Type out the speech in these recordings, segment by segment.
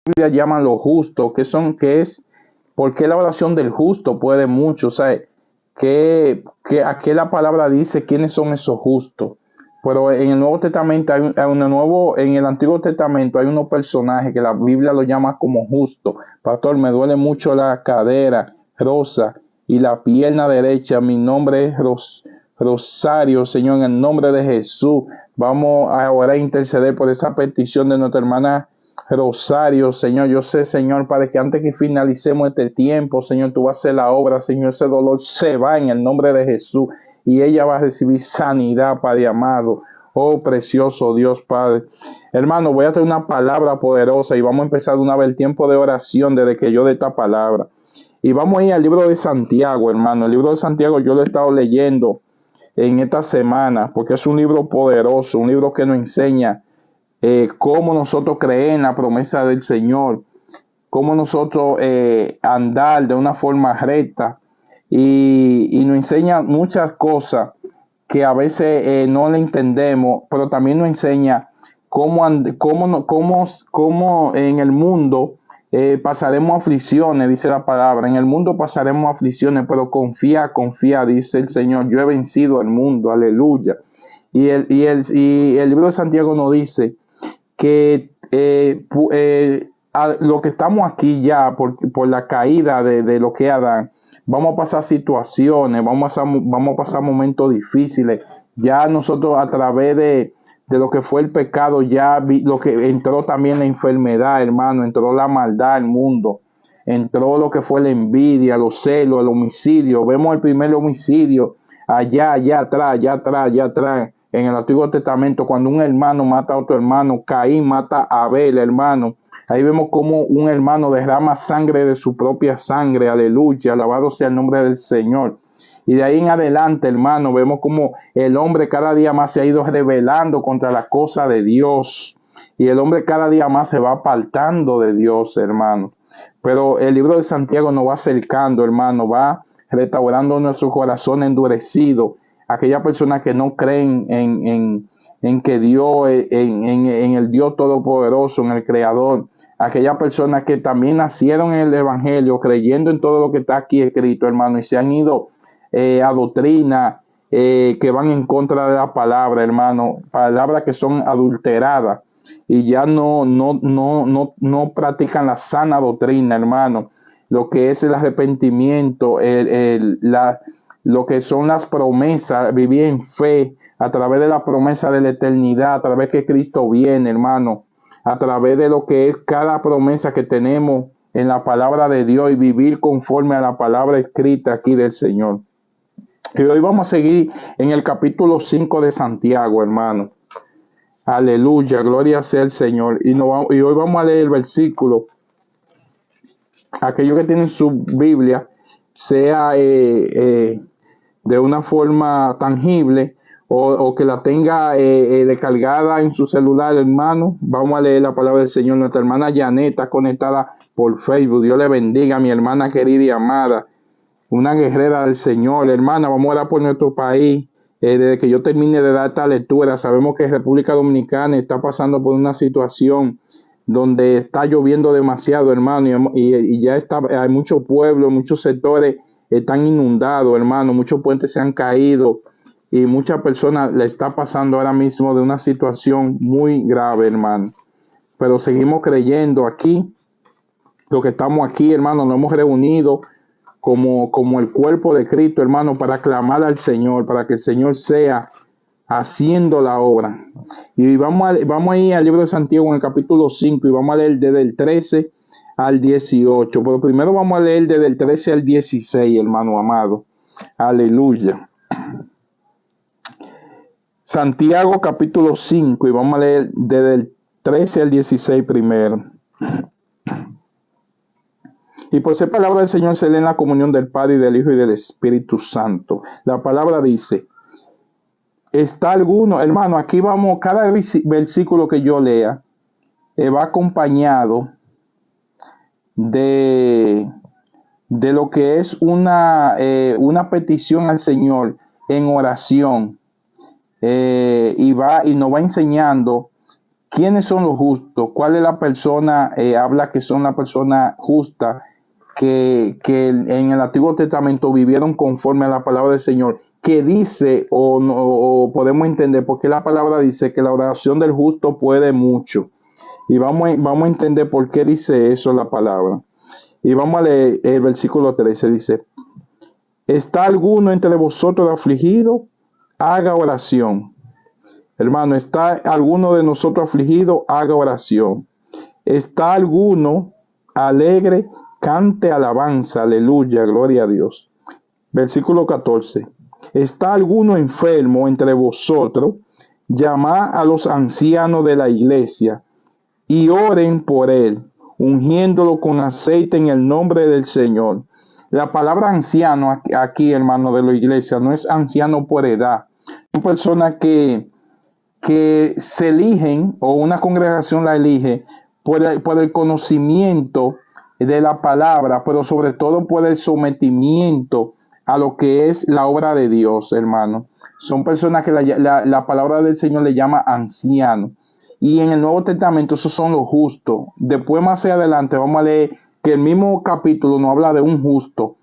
Biblia llaman los justos, ¿por qué la oración del justo puede mucho? O sea, aquí la palabra dice quiénes son esos justos. Pero en el Nuevo Testamento en el Antiguo Testamento hay unos personajes que la Biblia lo llama como justos. Pastor, me duele mucho la cadera, Rosa, y la pierna derecha. Mi nombre es Rosario, Señor, en el nombre de Jesús. Vamos a orar e interceder por esa petición de nuestra hermana Rosario, Señor. Yo sé, Señor, Padre, que antes que finalicemos este tiempo, Señor, tú vas a hacer la obra, Señor. Ese dolor se va en el nombre de Jesús y ella va a recibir sanidad, Padre amado. Oh, precioso Dios, Padre. Hermano, voy a tener una palabra poderosa y vamos a empezar una vez el tiempo de oración desde que yo dé esta palabra. Y vamos a ir al libro de Santiago, hermano. El libro de Santiago yo lo he estado leyendo en esta semana porque es un libro poderoso, un libro que nos enseña cómo nosotros creer en la promesa del Señor, cómo nosotros andar de una forma recta y nos enseña muchas cosas que a veces no le entendemos, pero también nos enseña cómo en el mundo pasaremos aflicciones, dice la palabra. En el mundo pasaremos aflicciones, pero confía, dice el Señor. Yo he vencido al mundo, aleluya. Y el libro de Santiago nos dice que lo que estamos aquí ya por la caída de lo que es Adán, vamos a pasar situaciones, vamos a pasar momentos difíciles. Ya nosotros a través de lo que fue el pecado, ya lo que entró también la enfermedad, hermano, entró la maldad al mundo, entró lo que fue la envidia, los celos, el homicidio. Vemos el primer homicidio allá atrás. En el Antiguo Testamento, cuando un hermano mata a otro hermano, Caín mata a Abel, hermano. Ahí vemos cómo un hermano derrama sangre de su propia sangre, aleluya, alabado sea el nombre del Señor. Y de ahí en adelante, hermano, vemos cómo el hombre cada día más se ha ido rebelando contra la cosa de Dios. Y el hombre cada día más se va apartando de Dios, hermano. Pero el libro de Santiago nos va acercando, hermano, va restaurando nuestro corazón endurecido. Aquellas personas que no creen en que Dios, en el Dios Todopoderoso, en el Creador. Aquellas personas que también nacieron en el Evangelio, creyendo en todo lo que está aquí escrito, hermano, y se han ido a doctrina que van en contra de la palabra, hermano, palabras que son adulteradas y ya no practican la sana doctrina, hermano, lo que es el arrepentimiento, lo que son las promesas, vivir en fe a través de la promesa de la eternidad, a través que Cristo viene, hermano, a través de lo que es cada promesa que tenemos en la palabra de Dios y vivir conforme a la palabra escrita aquí del Señor. Y hoy vamos a seguir en el capítulo 5 de Santiago, hermano. Aleluya, gloria sea el Señor. Y hoy vamos a leer el versículo. Aquellos que tienen su Biblia, sea de una forma tangible o que la tenga descargada en su celular, hermano. Vamos a leer la palabra del Señor. Nuestra hermana Janet está conectada por Facebook. Dios le bendiga, mi hermana querida y amada. Una guerrera del Señor, hermana. Vamos a orar por nuestro país. Desde que yo termine de dar esta lectura, sabemos que República Dominicana está pasando por una situación donde está lloviendo demasiado, hermano, y ya hay muchos pueblos, muchos sectores están inundados, hermano, muchos puentes se han caído y muchas personas le está pasando ahora mismo de una situación muy grave, hermano. Pero seguimos creyendo aquí, lo que estamos aquí, hermano, nos hemos reunido como el cuerpo de Cristo, hermano, para clamar al Señor, para que el Señor sea haciendo la obra. Y vamos a ir al libro de Santiago en el capítulo 5 y vamos a leer desde el 13 al 18. Pero primero vamos a leer desde el 13 al 16, hermano amado. Aleluya. Santiago capítulo 5 y vamos a leer desde el 13 al 16 primero. Y por ser palabra del Señor se lee en la comunión del Padre y del Hijo y del Espíritu Santo. La palabra dice: ¿está alguno, hermano? Aquí vamos, cada versículo que yo lea va acompañado de lo que es una petición al Señor en oración, y nos va enseñando ¿quiénes son los justos? ¿Cuál es la persona? Habla que son la persona justa que en el Antiguo Testamento vivieron conforme a la palabra del Señor, que dice, o podemos entender, porque la palabra dice que la oración del justo puede mucho. Y vamos a entender por qué dice eso la palabra. Y vamos a leer el versículo 13, dice, ¿está alguno entre vosotros afligido? Haga oración. Hermano, ¿está alguno de nosotros afligido? Haga oración. ¿Está alguno alegre? Cante alabanza, aleluya, gloria a Dios. Versículo 14. ¿Está alguno enfermo entre vosotros? Llamad a los ancianos de la iglesia y oren por él, ungiéndolo con aceite en el nombre del Señor. La palabra anciano aquí, hermano de la iglesia, no es anciano por edad. Son personas que se eligen, o una congregación la elige, por el conocimiento de la palabra, pero sobre todo por el sometimiento a lo que es la obra de Dios, hermano. Son personas que la palabra del Señor le llama anciano. Y en el Nuevo Testamento esos son los justos. Después más adelante vamos a leer que el mismo capítulo nos habla de un justo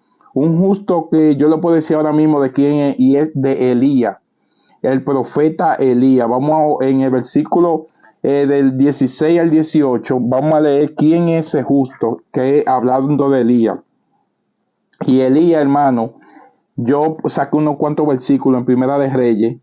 que yo le puedo decir ahora mismo de quién es, y es de Elías, el profeta Elías. En el versículo del 16 al 18, vamos a leer quién es ese justo, que hablando de Elías. Y Elías, hermano, yo saqué unos cuantos versículos en Primera de Reyes,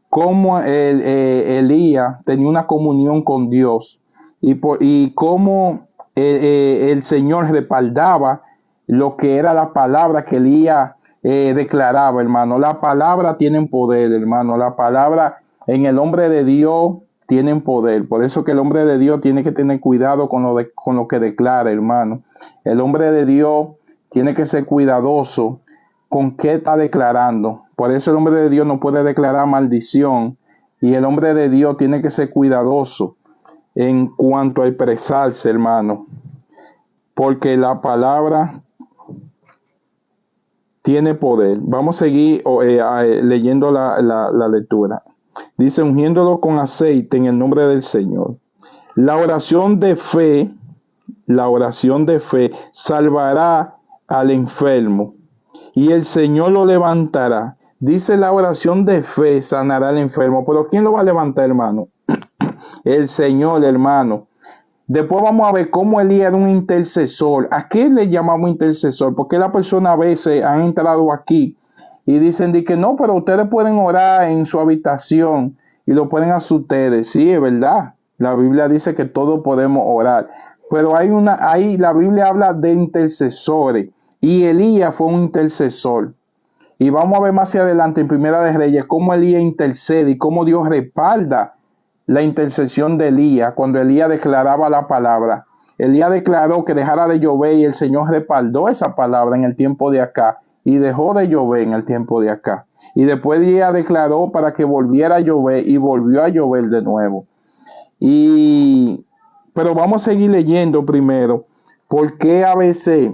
cómo Elías tenía una comunión con Dios y cómo el Señor respaldaba lo que era la palabra que Elías declaraba, hermano. La palabra tiene poder, hermano. La palabra en el hombre de Dios tiene poder. Por eso que el hombre de Dios tiene que tener cuidado con lo que declara, hermano. El hombre de Dios tiene que ser cuidadoso con qué está declarando. Por eso el hombre de Dios no puede declarar maldición, y el hombre de Dios tiene que ser cuidadoso en cuanto a expresarse, hermano, porque la palabra tiene poder. Vamos a seguir leyendo la lectura. Dice, ungiéndolo con aceite en el nombre del Señor. La oración de fe salvará al enfermo y el Señor lo levantará. Dice, la oración de fe sanará al enfermo. Pero ¿quién lo va a levantar, hermano? El Señor, hermano. Después vamos a ver cómo Elías era un intercesor. ¿A qué le llamamos intercesor? Porque las personas a veces han entrado aquí y dicen que no, pero ustedes pueden orar en su habitación y lo pueden hacer ustedes. Sí, es verdad. La Biblia dice que todos podemos orar. Pero ahí la Biblia habla de intercesores. Y Elías fue un intercesor. Y vamos a ver más adelante en Primera de Reyes cómo Elías intercede y cómo Dios respalda la intercesión de Elías cuando Elías declaraba la palabra. Elías declaró que dejara de llover y el Señor respaldó esa palabra en el tiempo de acá y dejó de llover en el tiempo de acá. Y después Elías declaró para que volviera a llover y volvió a llover de nuevo. Pero vamos a seguir leyendo primero, porque a veces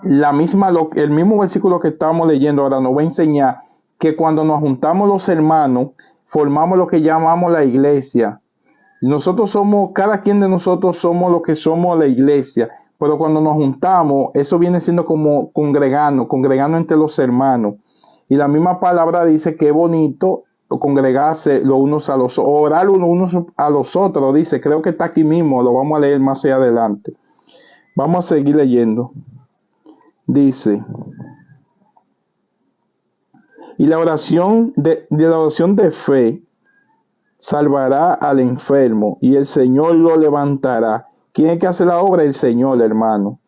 el mismo versículo que estamos leyendo ahora nos va a enseñar que cuando nos juntamos los hermanos, formamos lo que llamamos la iglesia. Cada quien de nosotros somos lo que somos la iglesia, pero cuando nos juntamos, eso viene siendo como congregando entre los hermanos. Y la misma palabra dice que es bonito congregarse los unos a los otros, orar los unos a los otros, dice, creo que está aquí mismo, lo vamos a leer más allá adelante. Vamos a seguir leyendo. Dice, y la oración de fe salvará al enfermo y el Señor lo levantará. ¿Quién es que hace la obra? El Señor, hermano.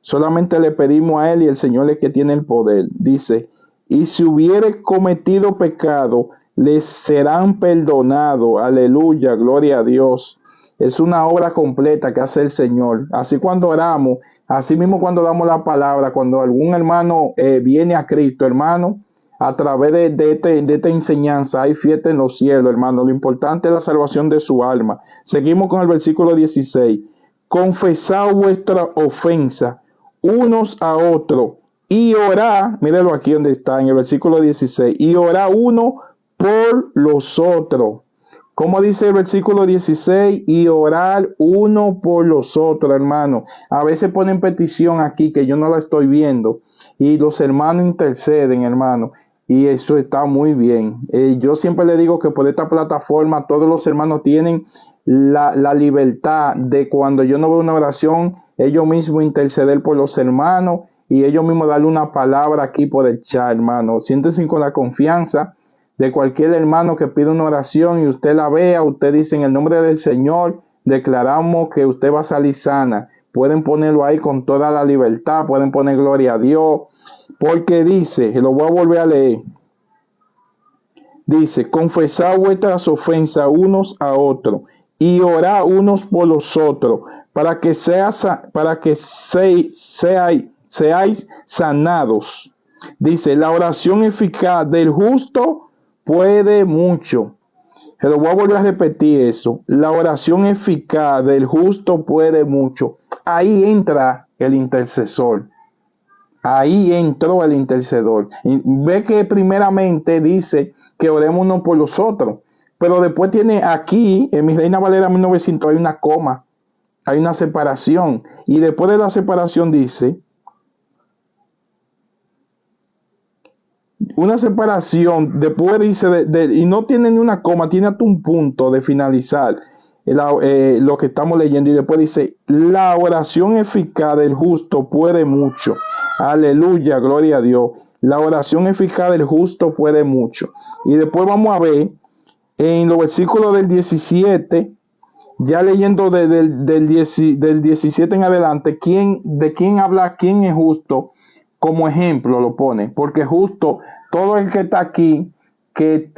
Solamente le pedimos a Él y el Señor es que tiene el poder. Dice, y si hubiere cometido pecado, les serán perdonados. Aleluya, gloria a Dios. Es una obra completa que hace el Señor. Así cuando oramos, así mismo cuando damos la palabra, cuando algún hermano viene a Cristo, hermano, a través de esta enseñanza hay fiesta en los cielos, hermano. Lo importante es la salvación de su alma. Seguimos con el versículo 16. Confesad vuestra ofensa unos a otros y orad, míralo aquí donde está en el versículo 16, y orad uno por los otros. Como dice el versículo 16, y orar uno por los otros, hermano. A veces ponen petición aquí que yo no la estoy viendo y los hermanos interceden, hermano. Y eso está muy bien. Yo siempre le digo que por esta plataforma todos los hermanos tienen la libertad de, cuando yo no veo una oración, ellos mismos interceder por los hermanos y ellos mismos darle una palabra aquí por el chat, hermano. Siéntense con la confianza de cualquier hermano que pida una oración y usted la vea. Usted dice: en el nombre del Señor declaramos que usted va a salir sana. Pueden ponerlo ahí con toda la libertad, pueden poner gloria a Dios, porque dice, lo voy a volver a leer, dice: confesad vuestras ofensas unos a otros y orad unos por los otros para que seáis sanados. Dice: la oración eficaz del justo puede mucho. Se lo voy a volver a repetir eso. La oración eficaz del justo puede mucho. Ahí entra el intercesor. Ahí entró el intercedor. Y ve que primeramente dice que oremos uno por los otros. Pero después tiene aquí, en mi Reina Valera 1900, hay una coma. Hay una separación. Y después de la separación dice... una separación, después dice, y no tiene ni una coma, tiene hasta un punto de finalizar lo que estamos leyendo, y después dice: la oración eficaz del justo puede mucho. Aleluya, gloria a Dios. La oración eficaz del justo puede mucho. Y después vamos a ver en los versículos del 17, ya leyendo del 17 en adelante, de quién habla, quién es justo. Como ejemplo lo pone, porque justo todo el que está aquí, que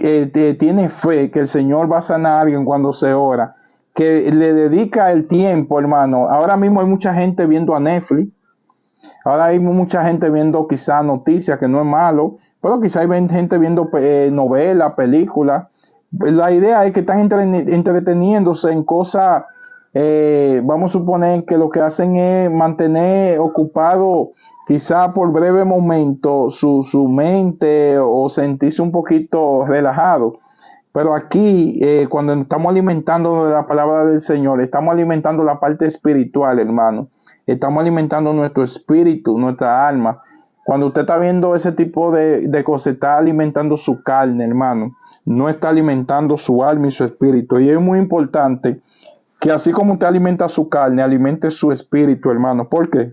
tiene fe que el Señor va a sanar a alguien cuando se ora, que le dedica el tiempo, hermano. Ahora mismo hay mucha gente viendo a Netflix, ahora hay mucha gente viendo quizás noticias, que no es malo, pero quizás hay gente viendo novelas, películas. La idea es que están entreteniéndose en cosas, vamos a suponer que lo que hacen es mantener ocupado quizá por breve momento su mente, o sentirse un poquito relajado. Pero aquí, cuando estamos alimentando de la palabra del Señor, estamos alimentando la parte espiritual, hermano. Estamos alimentando nuestro espíritu, nuestra alma. Cuando usted está viendo ese tipo de cosas, está alimentando su carne, hermano. No está alimentando su alma y su espíritu. Y es muy importante que, así como usted alimenta su carne, alimente su espíritu, hermano. ¿Por qué?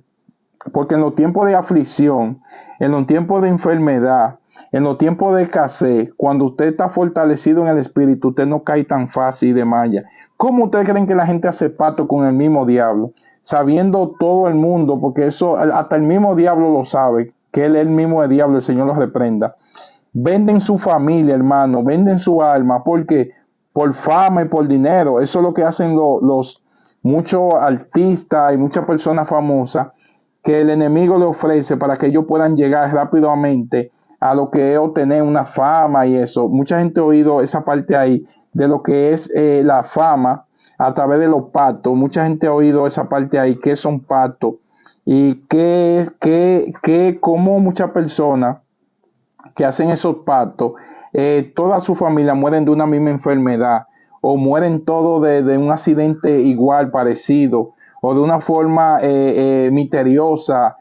Porque en los tiempos de aflicción, en los tiempos de enfermedad, en los tiempos de escasez, cuando usted está fortalecido en el espíritu, usted no cae tan fácil y de malla. ¿Cómo ustedes creen que la gente hace pacto con el mismo diablo? Sabiendo todo el mundo, porque eso hasta el mismo diablo lo sabe, que él es el mismo diablo, el Señor los reprenda. Venden su familia, hermano, venden su alma, porque por fama y por dinero. Eso es lo que hacen los muchos artistas y muchas personas famosas, que el enemigo le ofrece para que ellos puedan llegar rápidamente a lo que es obtener una fama y eso. Mucha gente ha oído esa parte ahí de lo que es la fama a través de los pactos. Mucha gente ha oído esa parte ahí, que son pactos, y como muchas personas que hacen esos pactos, toda su familia mueren de una misma enfermedad, o mueren todos de un accidente igual, parecido, o de una forma misteriosa,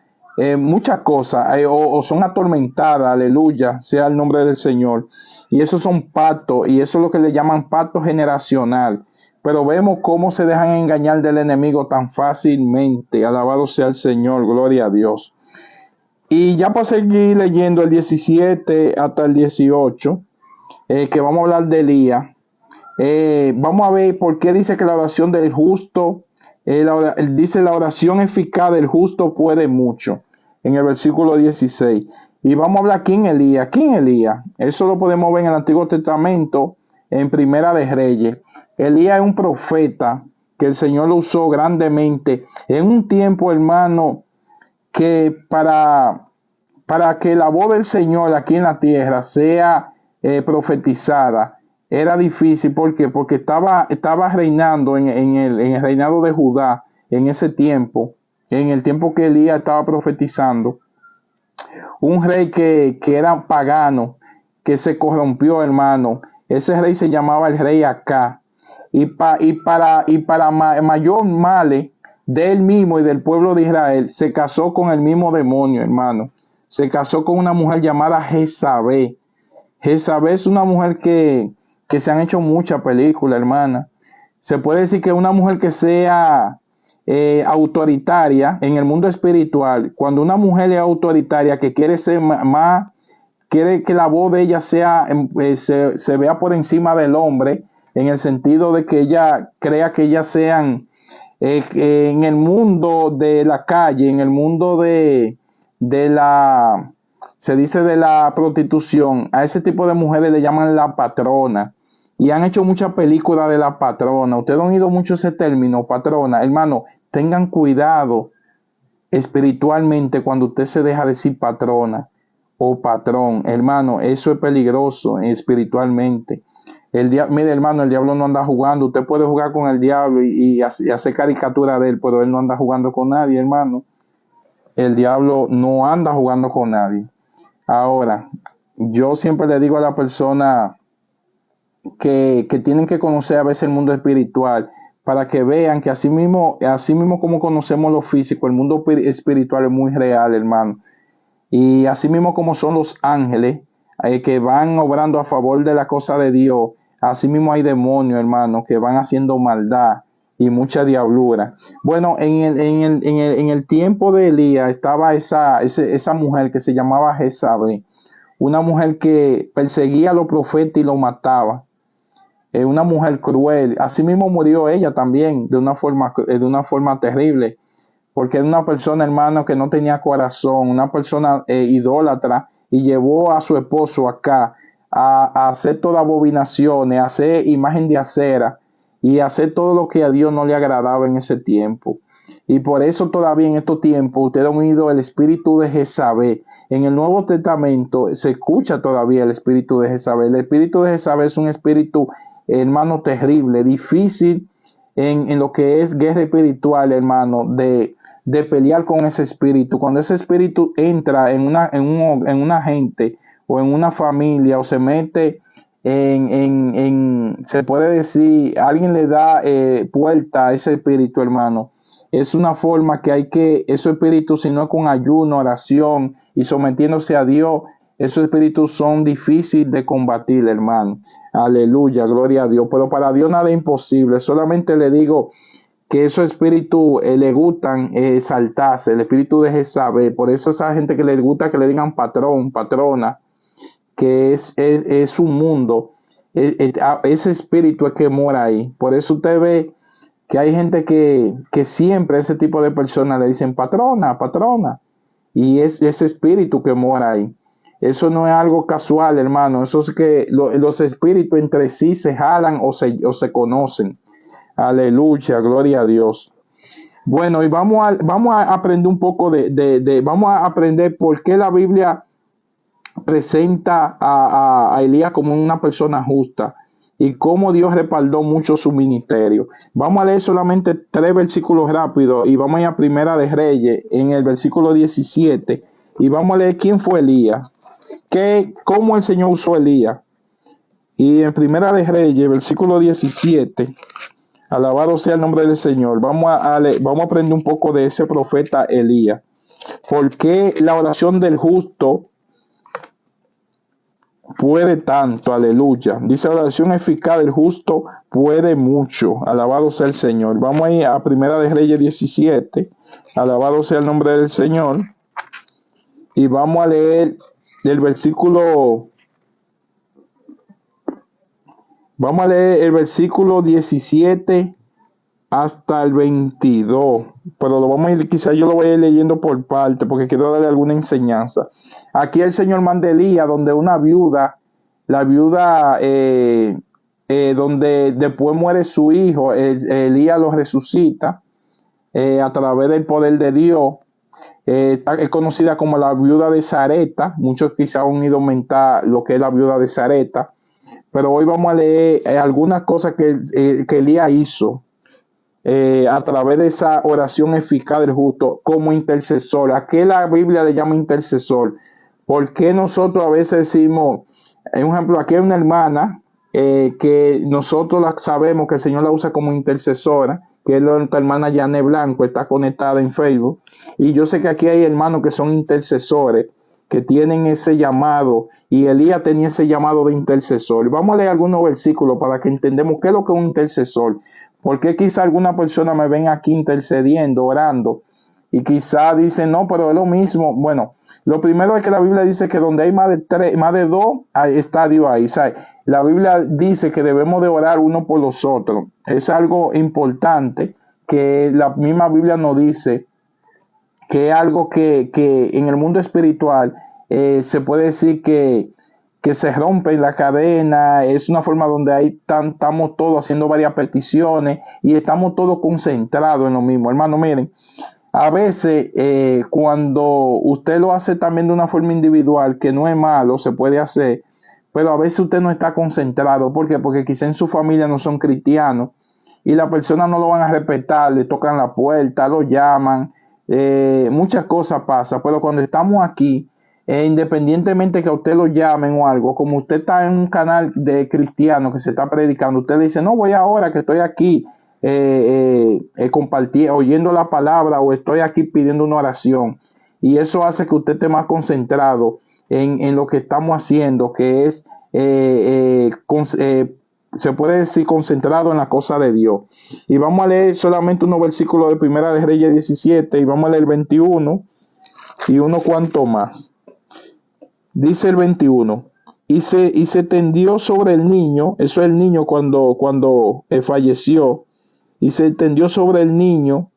muchas cosas, o son atormentadas, aleluya, sea el nombre del Señor. Y esos son pactos, y eso es lo que le llaman pacto generacional. Pero vemos cómo se dejan engañar del enemigo tan fácilmente. Alabado sea el Señor, gloria a Dios. Y ya para seguir leyendo el 17 hasta el 18, que vamos a hablar de Elías, vamos a ver por qué dice que la oración del justo, dice: la oración eficaz del justo puede mucho, en el versículo 16. Y vamos a hablar quién Elías. ¿Quién Elías? Eso lo podemos ver en el Antiguo Testamento, en Primera de Reyes. Elías es un profeta que el Señor lo usó grandemente en un tiempo, hermano, que para que la voz del Señor aquí en la tierra sea profetizada, era difícil. ¿Por qué? Porque estaba reinando en el reinado de Judá en ese tiempo, en el tiempo que Elías estaba profetizando, un rey que era pagano, que se corrompió, hermano. Ese rey se llamaba el rey Acá. y para mayor male de él mismo y del pueblo de Israel, se casó con el mismo demonio, hermano. Se casó con una mujer llamada Jezabel. Jezabel es una mujer que se han hecho muchas películas, hermana. Se puede decir que una mujer que sea autoritaria en el mundo espiritual, cuando una mujer es autoritaria, que quiere ser más, quiere que la voz de ella sea, se vea por encima del hombre, en el sentido de que ella crea que ellas sean en el mundo de la calle, en el mundo de la, se dice de la prostitución, a ese tipo de mujeres le llaman la patrona. Y han hecho muchas películas de la patrona. Ustedes han oído mucho ese término, patrona. Hermano, tengan cuidado espiritualmente cuando usted se deja decir patrona o patrón. Hermano, eso es peligroso espiritualmente. Mire, hermano, el diablo no anda jugando. Usted puede jugar con el diablo y hacer caricatura de él, pero él no anda jugando con nadie, hermano. El diablo no anda jugando con nadie. Ahora, yo siempre le digo a la persona que tienen que conocer a veces el mundo espiritual para que vean que así mismo como conocemos lo físico, el mundo espiritual es muy real, hermano. Y así mismo como son los ángeles que van obrando a favor de la cosa de Dios, así mismo hay demonios, hermano, que van haciendo maldad y mucha diablura. Bueno, en el tiempo de Elías estaba esa mujer que se llamaba Jezabel, una mujer que perseguía a los profetas y los mataba. Una mujer cruel. Así mismo murió ella también de una forma terrible, porque era una persona, hermano, que no tenía corazón, una persona idólatra, y llevó a su esposo acá a hacer todas abominaciones, a hacer imagen de acera y a hacer todo lo que a Dios no le agradaba en ese tiempo. Y por eso todavía en estos tiempos ustedes han oído el espíritu de Jezabel. En el Nuevo Testamento se escucha todavía el espíritu de Jezabel. El espíritu de Jezabel es un espíritu, hermano, terrible, difícil en lo que es guerra espiritual, hermano, de pelear con ese espíritu. Cuando ese espíritu entra en una gente o en una familia o se mete se puede decir, alguien le da puerta a ese espíritu, hermano. Es una forma que esos espíritus, si no es con ayuno, oración y sometiéndose a Dios, esos espíritus son difíciles de combatir, hermano. Aleluya, gloria a Dios. Pero para Dios nada es imposible. Solamente le digo que esos espíritus le gustan exaltarse, el espíritu de Jezabel. Por eso esa gente que le gusta que le digan patrón, patrona, que es un mundo, ese espíritu es que mora ahí. Por eso usted ve que hay gente que siempre a ese tipo de personas le dicen patrona, patrona, y es ese espíritu que mora ahí. Eso no es algo casual, hermano. Eso es que los espíritus entre sí se jalan o se conocen. Aleluya, gloria a Dios. Bueno, y vamos a aprender un poco vamos a aprender por qué la Biblia presenta a Elías como una persona justa y cómo Dios respaldó mucho su ministerio. Vamos a leer solamente 3 versículos rápidos y vamos a ir a Primera de Reyes en el versículo 17 y vamos a leer quién fue Elías, cómo el Señor usó a Elías. Y en Primera de Reyes, versículo 17, alabado sea el nombre del Señor, vamos a aprender un poco de ese profeta Elías. ¿Por qué la oración del justo puede tanto? Aleluya. Dice: la oración eficaz del justo puede mucho. Alabado sea el Señor. Vamos a ir a Primera de Reyes 17. Alabado sea el nombre del Señor. Y vamos a leer el versículo. Vamos a leer el versículo 17 hasta el 22. Pero lo vamos a ir, quizás yo lo voy a ir leyendo por parte, porque quiero darle alguna enseñanza. Aquí el Señor manda a Elías donde una viuda, la viuda donde después muere su hijo, Elías lo resucita a través del poder de Dios. Es conocida como la viuda de Sarepta. Muchos quizás han ido a aumentar lo que es la viuda de Sarepta. Pero hoy vamos a leer algunas cosas que Elías hizo a través de esa oración eficaz del justo como intercesor. ¿A qué la Biblia le llama intercesor? ¿Por qué nosotros a veces decimos, un ejemplo, aquí hay una hermana que nosotros sabemos que el Señor la usa como intercesora, que es nuestra hermana Yane Blanco, está conectada en Facebook. Y yo sé que aquí hay hermanos que son intercesores, que tienen ese llamado, y Elías tenía ese llamado de intercesor. Vamos a leer algunos versículos para que entendamos qué es lo que es un intercesor. Porque quizá alguna persona me ven aquí intercediendo, orando, y quizá dicen, no, pero es lo mismo. Bueno, lo primero es que la Biblia dice que donde hay más de dos, está Dios ahí. ¿Sabes? La Biblia dice que debemos de orar uno por los otros. Es algo importante que la misma Biblia nos dice, que es algo que en el mundo espiritual se puede decir que se rompe la cadena. Es una forma donde ahí estamos todos haciendo varias peticiones y estamos todos concentrados en lo mismo. Hermano, miren, a veces cuando usted lo hace también de una forma individual, que no es malo, se puede hacer, pero a veces usted no está concentrado. ¿Por qué? Porque quizá en su familia no son cristianos y las personas no lo van a respetar, le tocan la puerta, lo llaman, muchas cosas pasan. Pero cuando estamos aquí, independientemente que a usted lo llamen o algo, como usted está en un canal de cristiano que se está predicando, usted le dice, no, voy ahora que estoy aquí oyendo la palabra, o estoy aquí pidiendo una oración. Y eso hace que usted esté más concentrado en lo que estamos haciendo, que es, se puede decir, concentrado en la cosa de Dios. Y vamos a leer solamente unos versículos de Primera de Reyes 17, y vamos a leer el 21 y uno cuanto más. Dice el 21, y se tendió sobre el niño, eso es el niño cuando falleció, y se tendió sobre el niño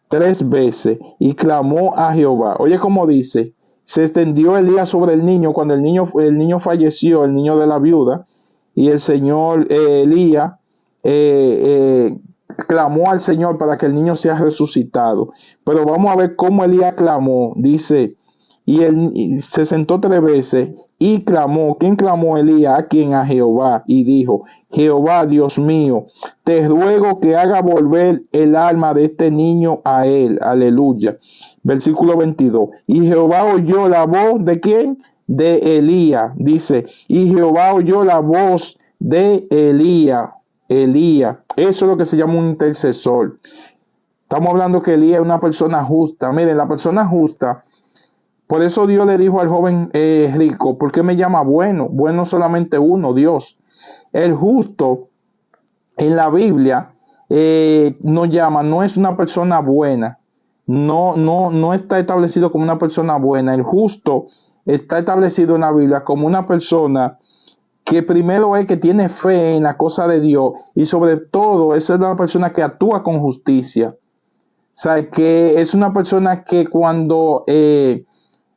3 veces y clamó a Jehová. Oye, como dice, se extendió Elías sobre el niño cuando el niño falleció, el niño de la viuda, y el Señor Elías clamó al Señor para que el niño sea resucitado. Pero vamos a ver cómo Elías clamó. Dice, y se sentó 3 veces y clamó. ¿Quién clamó? Elías. ¿A quién? A Jehová. Y dijo, Jehová, Dios mío, te ruego que haga volver el alma de este niño a él. Aleluya. Versículo 22. Y Jehová oyó la voz de ¿quién? De Elías. Dice, y Jehová oyó la voz de Elías. Elías. Eso es lo que se llama un intercesor. Estamos hablando que Elías es una persona justa. Miren, la persona justa, por eso Dios le dijo al joven rico, ¿por qué me llama bueno? Bueno solamente uno, Dios. El justo en la Biblia nos llama, no es una persona buena. No está establecido como una persona buena. El justo está establecido en la Biblia como una persona que primero es que tiene fe en la cosa de Dios, y sobre todo esa es una persona que actúa con justicia. O sea, que es una persona que cuando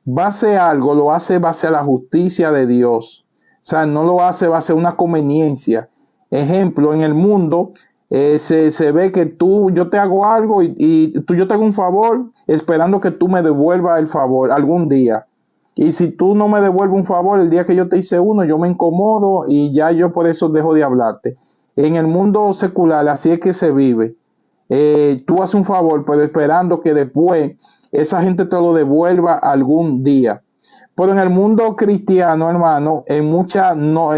va a hacer algo, lo hace base a la justicia de Dios. O sea, no lo hace base a una conveniencia. Ejemplo, en el mundo se ve que yo te hago algo y yo te hago un favor esperando que tú me devuelvas el favor algún día. Y si tú no me devuelves un favor el día que yo te hice uno, yo me incomodo y ya yo por eso dejo de hablarte. En el mundo secular así es que se vive. Tú haces un favor, pero esperando que después esa gente te lo devuelva algún día. Pero en el mundo cristiano, hermano, en muchas, no,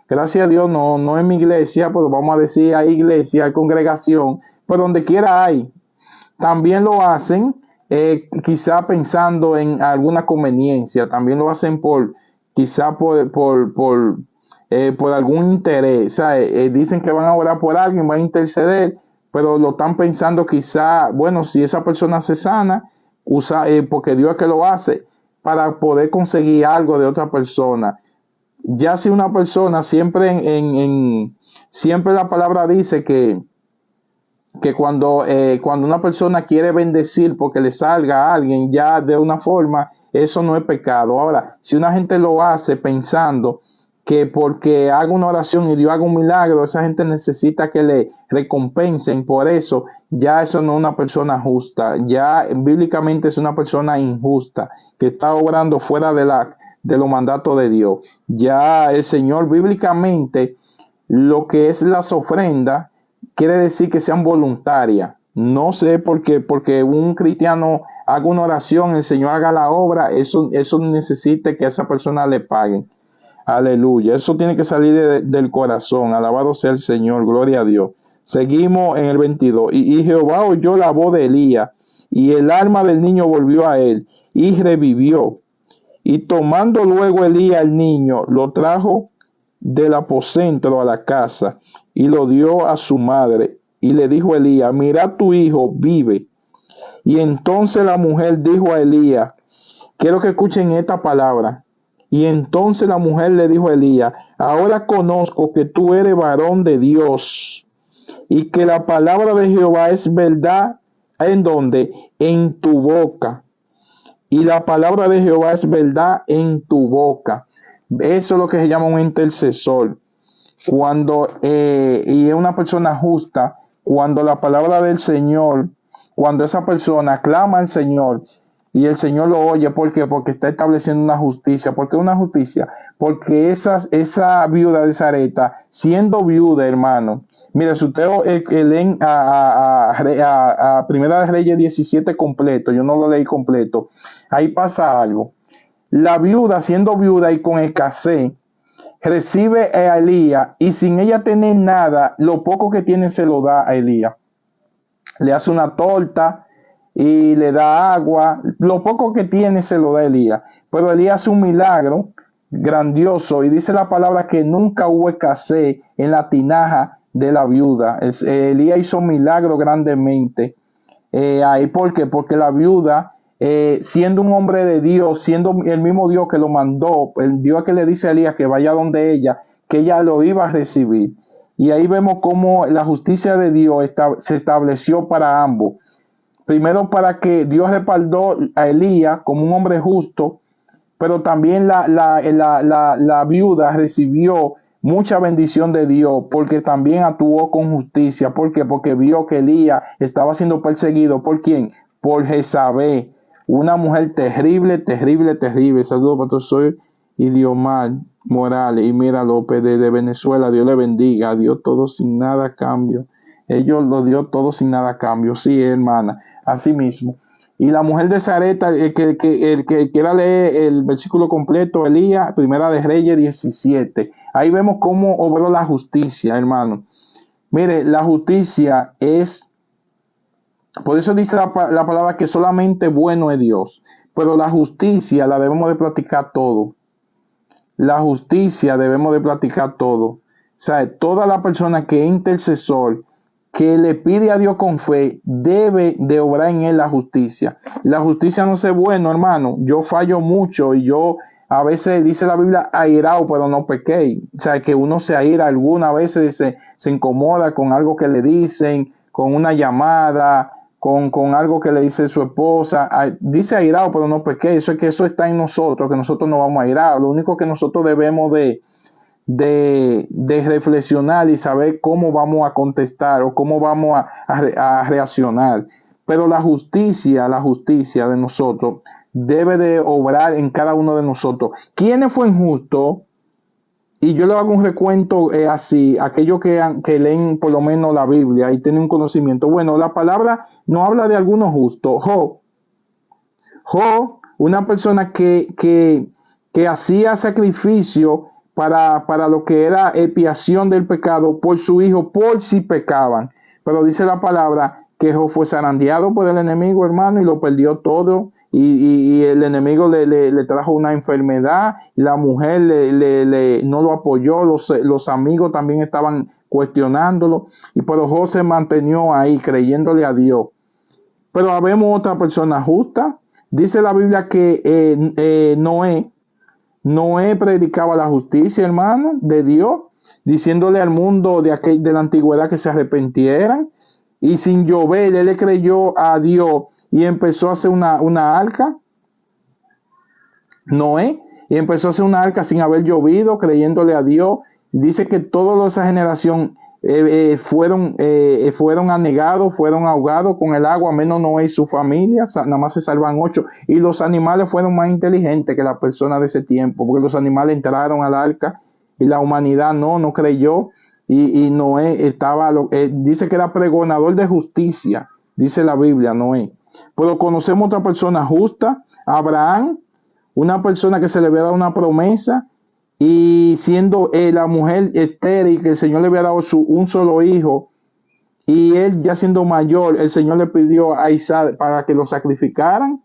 gracias a Dios, no en mi iglesia, pero vamos a decir, hay iglesia, hay congregación, pero donde quiera hay. También lo hacen, quizá pensando en alguna conveniencia, también lo hacen quizá por algún interés. O sea, dicen que van a orar por alguien, van a interceder, pero lo están pensando quizá, bueno, si esa persona se sana, porque Dios es que lo hace, para poder conseguir algo de otra persona. Ya si una persona siempre la palabra dice que cuando una persona quiere bendecir porque le salga a alguien ya de una forma, eso no es pecado. Ahora, si una gente lo hace pensando que porque haga una oración y Dios haga un milagro, esa gente necesita que le recompensen por eso, ya eso no es una persona justa, ya bíblicamente es una persona injusta, que está obrando fuera de los mandatos de Dios. Ya el Señor bíblicamente, lo que es las ofrendas, quiere decir que sean voluntarias. No sé porque un cristiano haga una oración, el Señor haga la obra, eso necesita que a esa persona le paguen. Aleluya. Eso tiene que salir del corazón. Alabado sea el Señor. Gloria a Dios. Seguimos en el 22. Y Jehová oyó la voz de Elías, y el alma del niño volvió a él, y revivió. Y tomando luego Elías al niño, lo trajo del aposento a la casa, y lo dio a su madre. Y le dijo a Elías: mira, tu hijo vive. Y entonces la mujer dijo a Elías, quiero que escuchen esta palabra. Y entonces la mujer le dijo a Elías: ahora conozco que tú eres varón de Dios, y que la palabra de Jehová es verdad. ¿En dónde? En tu boca. Y la palabra de Jehová es verdad en tu boca. Eso es lo que se llama un intercesor. Y es una persona justa, cuando la palabra del Señor, cuando esa persona clama al Señor y el Señor lo oye. ¿Por qué? Porque está estableciendo una justicia. ¿Por qué una justicia? Porque esa viuda de Sarepta, siendo viuda, hermano, mire, si usted leen a Primera de Reyes 17 completo, yo no lo leí completo, ahí pasa algo. La viuda, siendo viuda y con escasez, recibe a Elías, y sin ella tener nada, lo poco que tiene se lo da a Elías. Le hace una torta y le da agua. Lo poco que tiene se lo da a Elías. Pero Elías hace un milagro grandioso, y dice la palabra que nunca hubo escasez en la tinaja de la viuda. Elías hizo un milagro grandemente. Ahí, ¿por qué? Porque la viuda, siendo un hombre de Dios, siendo el mismo Dios que lo mandó, el Dios que le dice a Elías que vaya donde ella, que ella lo iba a recibir. Y ahí vemos cómo la justicia de Dios se estableció para ambos. Primero, para que Dios respaldó a Elías como un hombre justo, pero también la viuda recibió mucha bendición de Dios, porque también actuó con justicia. ¿Por qué? Porque vio que Elías estaba siendo perseguido. ¿Por quién? Por Jezabel, una mujer terrible, terrible, terrible. Saludos, pastor. Soy Idiomar Morales y Mira López de Venezuela. Dios le bendiga. Dio todo sin nada a cambio. Ellos lo dio todo sin nada a cambio. Sí, hermana. Así mismo. Y la mujer de Sarepta, el que quiera leer el versículo completo, Elías, Primera de Reyes 17. Ahí vemos cómo obró la justicia, hermano. Mire, la justicia es, por eso dice la palabra que solamente bueno es Dios. Pero la justicia la debemos de practicar todo. La justicia debemos de practicar todo. O sea, toda la persona que es intercesor, que le pide a Dios con fe, debe de obrar en él la justicia. La justicia no es bueno, hermano. Yo fallo mucho y yo a veces, dice la Biblia, airado, pero no pequé. O sea, que uno se aira algunas veces, se incomoda con algo que le dicen, con una llamada, con algo que le dice su esposa. Dice airado, pero no pequé. Eso es que eso está en nosotros, que nosotros no vamos a airar. Lo único que nosotros debemos de reflexionar y saber cómo vamos a contestar o cómo vamos a reaccionar. Pero la justicia de nosotros debe de obrar en cada uno de nosotros. ¿Quiénes fue injusto? Y yo le hago un recuento así, aquellos que leen por lo menos la Biblia y tienen un conocimiento. Bueno, la palabra no habla de algunos justos. Job, una persona que hacía sacrificio para lo que era expiación del pecado por su hijo, por si pecaban. Pero dice la palabra que Job fue zarandeado por el enemigo, hermano, y lo perdió todo. Y el enemigo le trajo una enfermedad, y la mujer no lo apoyó, los amigos también estaban cuestionándolo, pero Job se mantenió ahí creyéndole a Dios. Pero habemos otra persona justa. Dice la Biblia que Noé predicaba la justicia, hermano, de Dios, diciéndole al mundo de la antigüedad que se arrepintieran. Y sin llover, él le creyó a Dios y empezó a hacer una arca. Noé, y empezó a hacer una arca sin haber llovido, creyéndole a Dios. Dice que toda esa generación fueron anegados, fueron ahogados con el agua, menos Noé y su familia, nada más se salvan 8. Y los animales fueron más inteligentes que las personas de ese tiempo, porque los animales entraron al arca y la humanidad no creyó. Y Noé dice que era pregonador de justicia, dice la Biblia, Noé. Pero conocemos otra persona justa, Abraham, una persona que se le había dado una promesa, y siendo la mujer estéril, que el Señor le había dado un solo hijo, y él ya siendo mayor, el Señor le pidió a Isaac para que lo sacrificaran,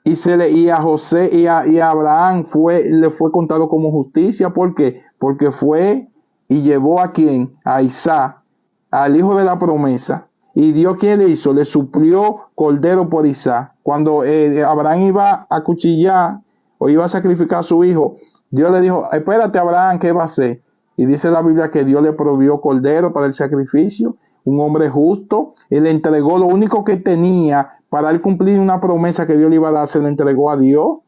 y a José y a Abraham le fue contado como justicia. ¿Por qué? Porque fue y llevó a quien, a Isaac, al hijo de la promesa, y Dios, ¿qué le hizo? Le suplió cordero por Isaac. Cuando Abraham iba a cuchillar o iba a sacrificar a su hijo, Dios le dijo: espérate, Abraham, ¿qué va a hacer? Y dice la Biblia que Dios le provió cordero para el sacrificio, un hombre justo, y le entregó lo único que tenía para él cumplir una promesa que Dios le iba a dar, se lo entregó a Dios.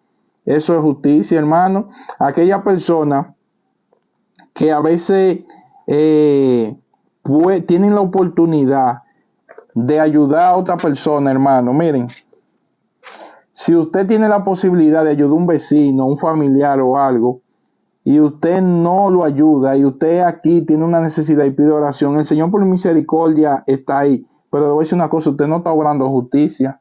Eso es justicia, hermano. Aquella persona que a veces tienen la oportunidad de ayudar a otra persona, hermano. Miren, si usted tiene la posibilidad de ayudar a un vecino, un familiar o algo, y usted no lo ayuda, y usted aquí tiene una necesidad y pide oración, el Señor por misericordia está ahí. Pero le voy a decir una cosa: usted no está obrando justicia.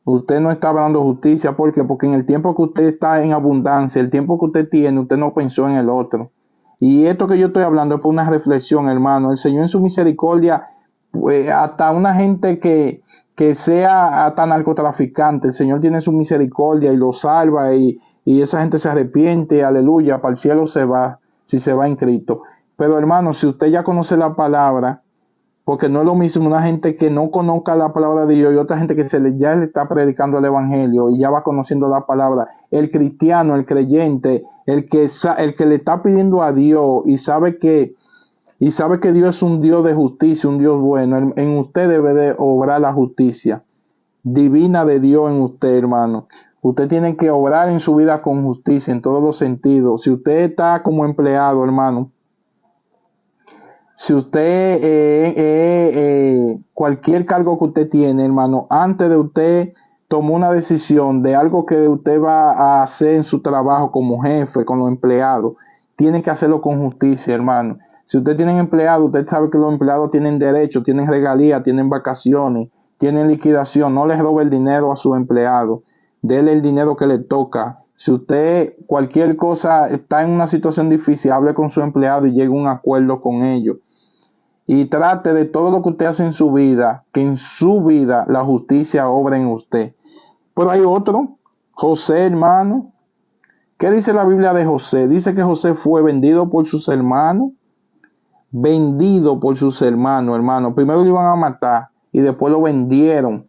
Usted no está obrando justicia. ¿Por qué? Porque en el tiempo que usted está en abundancia, el tiempo que usted tiene, usted no pensó en el otro. Y esto que yo estoy hablando es por una reflexión, hermano. El Señor en su misericordia, pues, hasta una gente que sea hasta narcotraficante, el Señor tiene su misericordia y lo salva, y esa gente se arrepiente, aleluya, para el cielo se va, si se va en Cristo. Pero hermano, si usted ya conoce la palabra, porque no es lo mismo una gente que no conozca la palabra de Dios y otra gente que ya le está predicando el evangelio y ya va conociendo la palabra. El cristiano, el creyente, el que le está pidiendo a Dios y sabe que Dios es un Dios de justicia, un Dios bueno, en usted debe de obrar la justicia divina de Dios en usted, hermano. Usted tiene que obrar en su vida con justicia en todos los sentidos. Si usted está como empleado, hermano, si usted, cualquier cargo que usted tiene, hermano, antes de usted tomar una decisión de algo que usted va a hacer en su trabajo como jefe, con los empleados, tiene que hacerlo con justicia, hermano. Si usted tiene empleados, usted sabe que los empleados tienen derechos, tienen regalías, tienen vacaciones, tienen liquidación. No les robe el dinero a su empleado, déle el dinero que le toca. Si usted cualquier cosa está en una situación difícil, hable con su empleado y llegue a un acuerdo con ellos. Y trate de todo lo que usted hace en su vida, que en su vida la justicia obra en usted. Pero hay otro, José, hermano. ¿Qué dice la Biblia de José? Dice que José fue vendido por sus hermanos. Vendido por sus hermanos, hermano. Primero lo iban a matar y después lo vendieron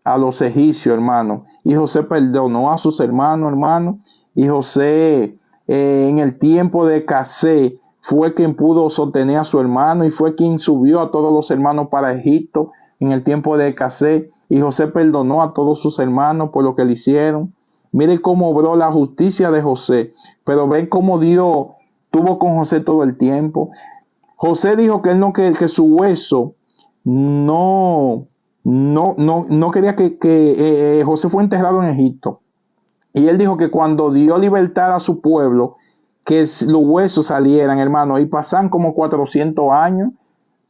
a los egipcios, hermano. Y José perdonó a sus hermanos, hermano. Y José, en el tiempo de escasez, fue quien pudo sostener a su hermano y fue quien subió a todos los hermanos para Egipto en el tiempo de escasez. Y José perdonó a todos sus hermanos por lo que le hicieron. Mire cómo obró la justicia de José. Pero ven cómo Dios tuvo con José todo el tiempo. José dijo que él no, que su hueso no quería que José fue enterrado en Egipto. Y él dijo que cuando Dios libertara a su pueblo, que los huesos salieran, hermano. Y pasan como 400 años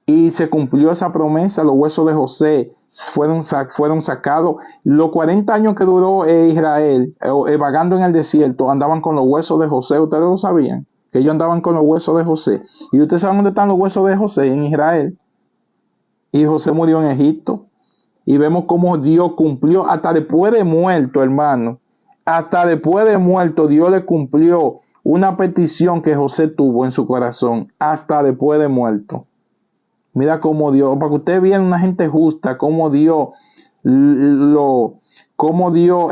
y se cumplió esa promesa. Los huesos de José fueron sacados. Los 40 años que duró Israel vagando en el desierto, andaban con los huesos de José. Ustedes lo sabían, que ellos andaban con los huesos de José. Y ustedes saben dónde están los huesos de José, en Israel. Y José murió en Egipto. Y vemos cómo Dios cumplió hasta después de muerto, hermano. Hasta después de muerto, Dios le cumplió una petición que José tuvo en su corazón, hasta después de muerto. Mira cómo Dios, para que usted vea una gente justa, cómo Dios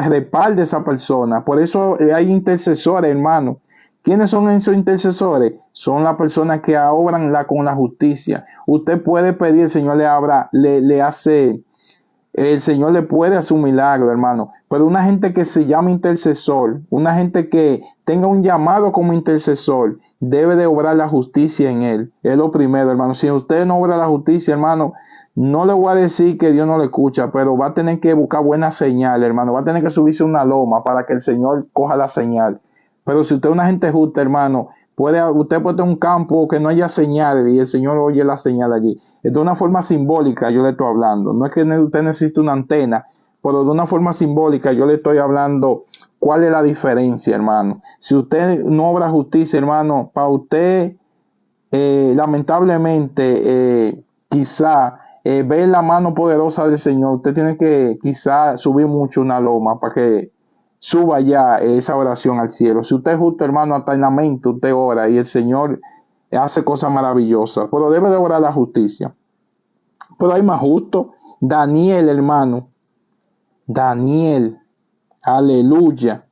respalda a esa persona. Por eso hay intercesores, hermano. ¿Quiénes son esos intercesores? Son las personas que obran con la justicia. Usted puede pedir, el Señor el Señor le puede hacer un milagro, hermano. Pero una gente que se llama intercesor, una gente que tenga un llamado como intercesor, debe de obrar la justicia en él. Es lo primero, hermano. Si usted no obra la justicia, hermano, no le voy a decir que Dios no le escucha, pero va a tener que buscar buena señal, hermano. Va a tener que subirse a una loma para que el Señor coja la señal. Pero si usted es una gente justa, hermano, usted puede tener un campo que no haya señal y el Señor oye la señal allí. Es de una forma simbólica yo le estoy hablando. No es que usted necesite una antena, pero de una forma simbólica yo le estoy hablando ¿cuál es la diferencia, hermano? Si usted no obra justicia, hermano, para usted, lamentablemente, quizá ver la mano poderosa del Señor, usted tiene que quizá subir mucho una loma para que suba ya esa oración al cielo. Si usted es justo, hermano, hasta en la mente usted ora y el Señor hace cosas maravillosas, pero debe de orar la justicia. Pero hay más justo, Daniel, hermano, Daniel, aleluya.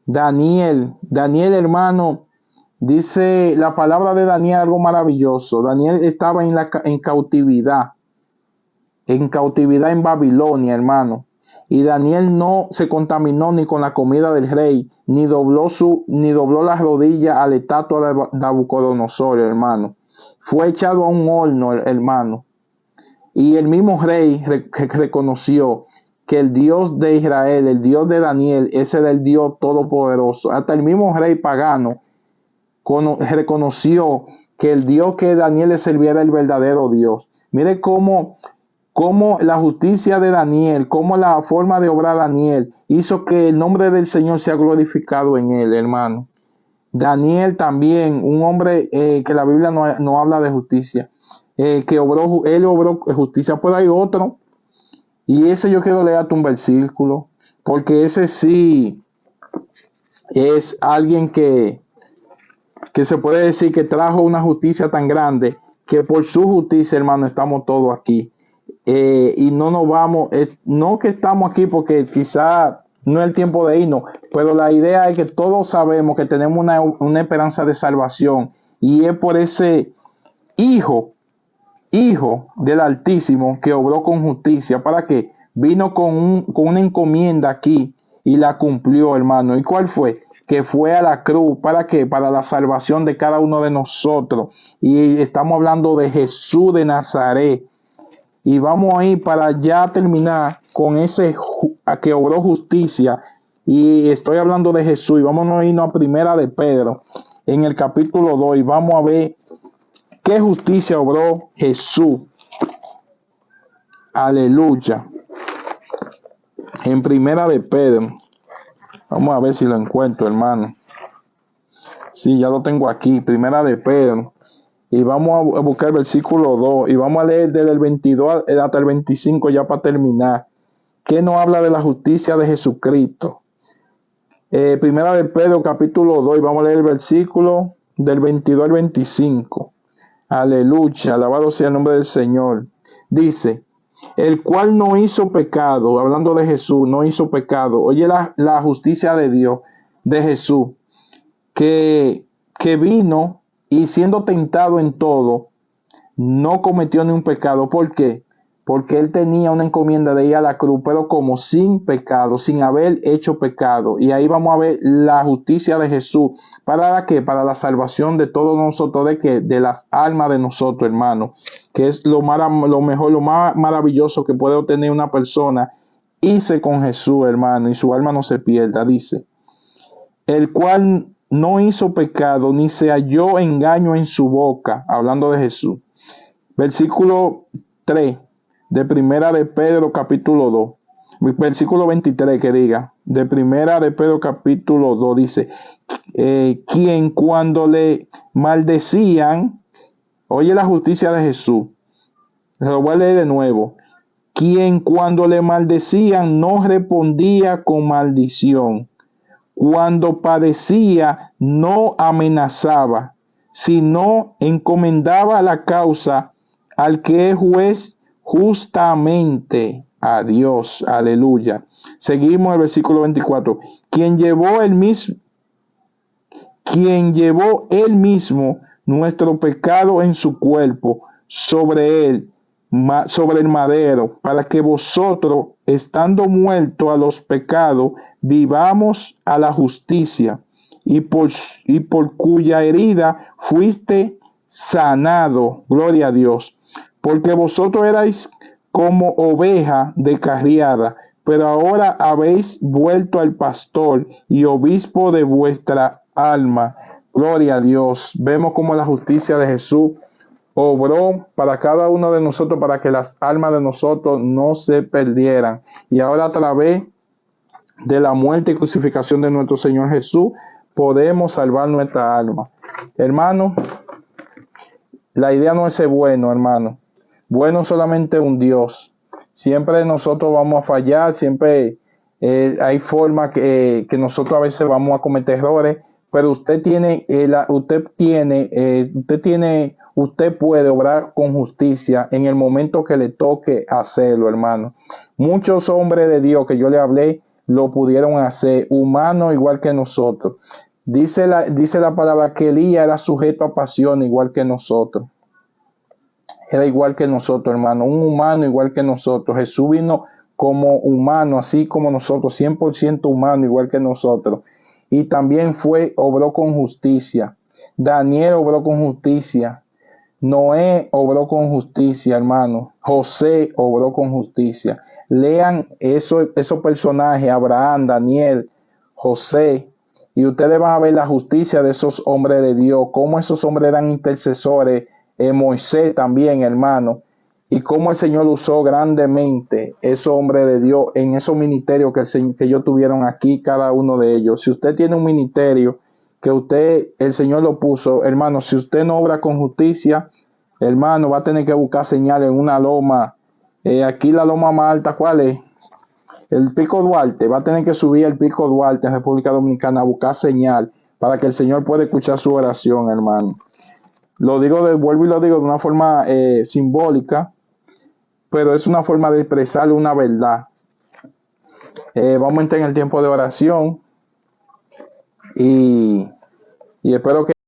Daniel, hermano, dice la palabra de Daniel algo maravilloso. Daniel estaba en cautividad en Babilonia, hermano. Y Daniel no se contaminó ni con la comida del rey, ni dobló las rodillas a la estatua de Nabucodonosor, hermano. Fue echado a un horno, hermano. Y el mismo rey reconoció que el Dios de Israel, el Dios de Daniel, ese era el Dios todopoderoso. Hasta el mismo rey pagano reconoció que el Dios que Daniel le servía era el verdadero Dios. Mire cómo la justicia de Daniel, cómo la forma de obrar Daniel hizo que el nombre del Señor sea glorificado en él, hermano. Daniel también, un hombre que la Biblia no habla de justicia, él obró justicia, pero hay otro, y ese yo quiero leerte un versículo, porque ese sí es alguien que se puede decir que trajo una justicia tan grande, que por su justicia, hermano, estamos todos aquí. Y no nos vamos, no que estamos aquí porque quizá no es el tiempo de irnos, pero la idea es que todos sabemos que tenemos una esperanza de salvación, y es por ese hijo del Altísimo que obró con justicia, para que vino con una encomienda aquí y la cumplió, hermano. ¿Y cuál fue? Que fue a la cruz. ¿Para qué? Para la salvación de cada uno de nosotros. Y estamos hablando de Jesús de Nazaret. Y vamos a ir para ya terminar con ese que obró justicia. Y estoy hablando de Jesús. Y vamos a irnos a Primera de Pedro, en el capítulo 2. Y vamos a ver qué justicia obró Jesús. Aleluya. En Primera de Pedro. Vamos a ver si lo encuentro, hermano. Sí, ya lo tengo aquí. Primera de Pedro. Y vamos a buscar el versículo 2. Y vamos a leer desde el 22 hasta el 25 ya para terminar. ¿Qué nos habla de la justicia de Jesucristo? Primera de Pedro capítulo 2. Y vamos a leer el versículo del 22 al 25. Aleluya. Alabado sea el nombre del Señor. Dice: el cual no hizo pecado, hablando de Jesús, no hizo pecado. Oye la justicia de Dios, de Jesús, que vino y siendo tentado en todo, no cometió ni un pecado. ¿Por qué? Porque él tenía una encomienda de ir a la cruz, pero como sin pecado, sin haber hecho pecado. Y ahí vamos a ver la justicia de Jesús. ¿Para qué? Para la salvación de todos nosotros, ¿de qué? De las almas de nosotros, hermano. Que es lo mejor, lo más maravilloso que puede obtener una persona. Irse con Jesús, hermano, y su alma no se pierda. Dice: el cual no hizo pecado, ni se halló engaño en su boca. Hablando de Jesús. Versículo 3 de Primera de Pedro capítulo 2. Versículo 23 que diga. De Primera de Pedro capítulo 2 dice: quien cuando le maldecían, oye la justicia de Jesús, se lo voy a leer de nuevo. Quien cuando le maldecían no respondía con maldición, cuando padecía no amenazaba, sino encomendaba la causa al que es juez justamente, a Dios. Aleluya. Seguimos el versículo 24. Quien llevó él mismo nuestro pecado en su cuerpo sobre el madero, para que vosotros, estando muertos a los pecados, vivamos a la justicia, y por cuya herida fuiste sanado. Gloria a Dios. Porque vosotros erais como oveja descarriada, pero ahora habéis vuelto al pastor y obispo de vuestra alma. Gloria a Dios. Vemos como la justicia de Jesús obró para cada uno de nosotros, para que las almas de nosotros no se perdieran. Y ahora a través de la muerte y crucificación de nuestro Señor Jesús, podemos salvar nuestra alma. Hermano, la idea no es ser bueno, hermano. Bueno solamente un Dios. Siempre nosotros vamos a fallar, siempre hay formas que nosotros a veces vamos a cometer errores, pero usted puede obrar con justicia en el momento que le toque hacerlo, hermano. Muchos hombres de Dios que yo le hablé lo pudieron hacer, humanos igual que nosotros. Dice la palabra que Elías era sujeto a pasión igual que nosotros. Era igual que nosotros, hermano, un humano igual que nosotros. Jesús vino como humano, así como nosotros, 100% humano igual que nosotros. Y también obró con justicia. Daniel obró con justicia. Noé obró con justicia, hermano. José obró con justicia. Lean esos personajes, Abraham, Daniel, José, y ustedes van a ver la justicia de esos hombres de Dios, cómo esos hombres eran intercesores, Moisés también, hermano, y cómo el Señor usó grandemente esos hombres de Dios en esos ministerios que ellos tuvieron aquí, cada uno de ellos. Si usted tiene un ministerio que el Señor lo puso, hermano, si usted no obra con justicia, hermano, va a tener que buscar señales en una loma. Aquí la loma más alta, ¿cuál es? El Pico Duarte. Va a tener que subir el Pico Duarte en República Dominicana a buscar señal para que el Señor pueda escuchar su oración, hermano. Vuelvo y lo digo de una forma simbólica, pero es una forma de expresar una verdad. Vamos a entrar en el tiempo de oración y espero que